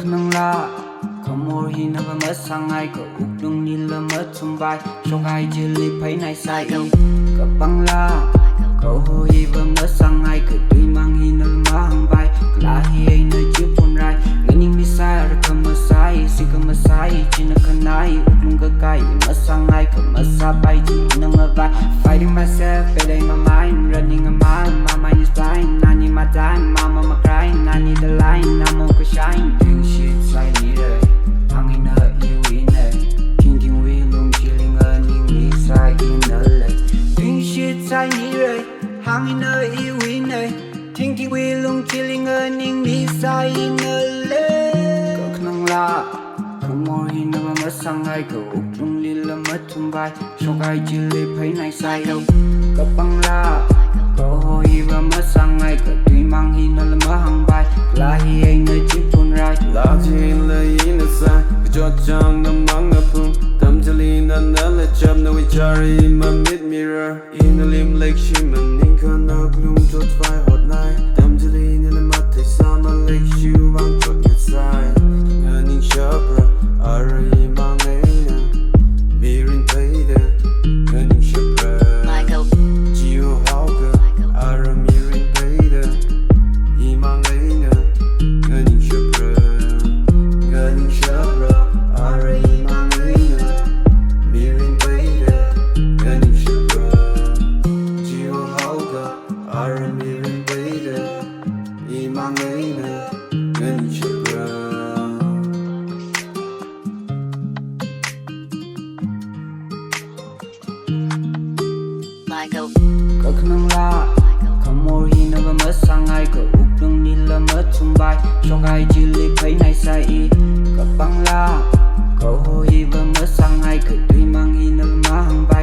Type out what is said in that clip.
nang la Kamor hi na ba masangai ka uklung nila matumbai Shokai jili pay nai sai ka bangla Ka hoi ba masangai ka tui mang hi na mahang bai Klahi ay na jipon rai Nganing misai ar ka masai Si ka masai china kanai uklung gagai Masangai ka masabay jini na ngavai Fighting myself, better in my mind Running a mile, my mind is blind I need my time, mama my crying I need the line, I'm on ka shine Doing shit sai ni rồi Hangin na yêu này Thinking we long chilling earning me sai in the lake Doing shit sai ni rồi Hangin na yêu này Thinking we long chilling earning me sai in the lake Các nang la Kamor hi na ba masangai ka uklung lila matumbai Shokai jili pay nai sai ka bangla Ka hoi ba masangai ka tui mang hi na mahang bai Klahi ay na jipon rai Laji la ina sai Kajot chang na mga pung Tam jali na nala chab na wichari ma mid mirror Ina lim lake shiman Ninka na gloom tot fai hot night Tam jali na na matay sama lake shu wang chot yut sai Nga ning shabra ara ima ngaina Mirin payda Nga ning shabra Jiho hauka ara mirin payda Ima ngaina Nga ning shabra Galing shabra, ara ima ngaina Mirin payda, galing shabra Jiho hauka, ara mirin payda Ima ngaina, galing shabra Các nang la Kamor hi na ba masangai ka uklung nila matumbai Shokai jili pay nai sai ka bangla Ka hoi ba masangai ka tui mang hi na mahang bai